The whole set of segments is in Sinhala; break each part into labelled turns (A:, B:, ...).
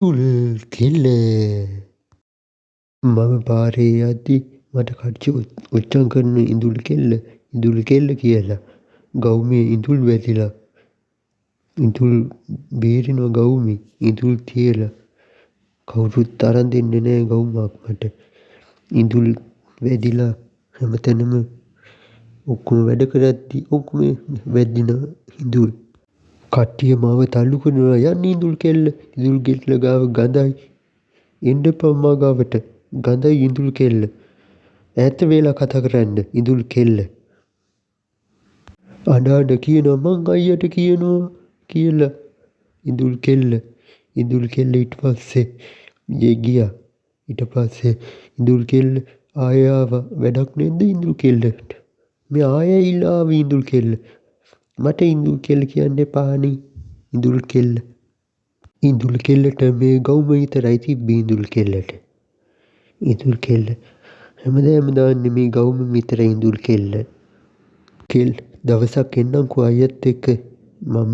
A: ඉඳුල් කෙල්ල මම පාරේ යද්දි මට කට්ටිය ඔච්චම් කරන ඉඳුල් කෙල්ල කියලා. ගවුමේ ඉඳුල් වැදිලා. ඉඳුල් බේරෙනවා ගවුමේ ඉඳුල් තියලා. කවුරුත් අරන් දෙන්නේ නෑ ගවුමක් මට. ඉඳුල් වැදිලා හැමතැනම ඔක්කොම වැඩ කරද්දි ඔක්කොම වැදිනවා ඉඳුල්. කට්ටිය මාව තල්ලු කරනවා යන්න ඉඳුල් කෙල්ල ගාව ගඳයි. එන්න එපා මා ගාවට. ගඳයි ඉඳුල් කෙල්ල. ඈත වෙලා කතා කරන්න ඉඳුල් කෙල්ල. අඬ කියනවා මං අයියට කියනවා කියලා ඉඳුල් කෙල්ල. ඉඳුල් කෙල්ල ඊට පස්සේ ගියා. ඊට පස්සේ ඉඳුල් කෙල්ල ආයෙ ආවා. වැඩක් නැද්ද ඉඳුල් කෙල්ලට? මේ ආයෙ ඇවිල්ලා ආවේ ඉඳුල් කෙල්ල. මට ඉඳුල් කෙල්ල කියන්න එපානේ ඉඳුල් කෙල්ල. ඉඳුල් කෙල්ලට මේ ගවුම විතරයි තිබ්බේ ඉඳුල් කෙල්ලට. ඉඳුල් කෙල්ල හැමදාම දාන්නේ මේ ගවුම විතරයි ඉඳුල් කෙල්ල. දවසක් එන්නම්කෝ අයියත් එක්ක මම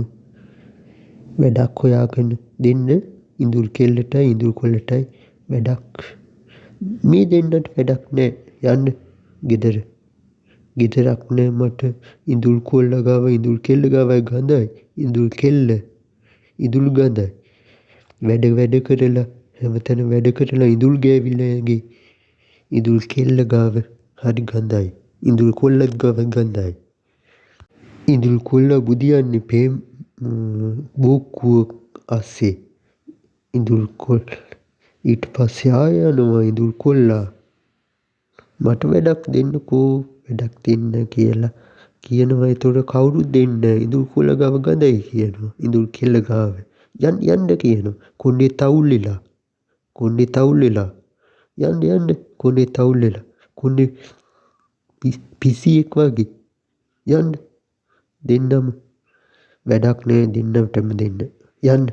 A: වැඩක් හොයාගෙන දෙන්න ඉඳුල් කෙල්ලටයි ඉඳුල් කොල්ලටයි වැඩක්. මේ දෙන්නට වැඩක් නෑ යන්න ගෙදර. ගෙදරක් නෑ මට. ඉඳුල් කොල්ල ගාව ඉඳුල් කෙල්ල ගාවයි ගඳයි. ඉඳුල් කෙල්ල ඉඳුල් ගඳයි. වැඩ කරලා හැමතැන වැඩ කරලා ඉඳුල් ගෑවිලා ඇගේ. ඉඳුල් කෙල්ල ගාව හරි ගඳයි. ඉඳුල් කොල්ලත් ගාව ගඳයි. ඉඳුල් කොල්ලා බුදියන්නේ බෝක්කුව අස්සේ. ඉඳුල් කොල්ල ඊට පස්සේ ආයෙ යනවා ඉඳුල් කොල්ලා. මට වැඩක් දෙන්නකෝ වැඩක් දෙන්න කියලා කියනවා. ඒතකොට කවුරුත් දෙන්නේ නෑ. ඉඳුල් කොල්ල ගාව ගඳයි කියනවා. ඉඳුල් කෙල්ල ගාව යන්න කියනවා. කොණ්ඩේ තවුල් වෙලා. යන්න කොණ්ඩේ තවුල් වෙලා. කොණ්ඩේ පිස්සියෙක් වගේ. යන්න දෙන්නම වැඩක් නෑ දෙන්නටම දෙන්න. යන්න.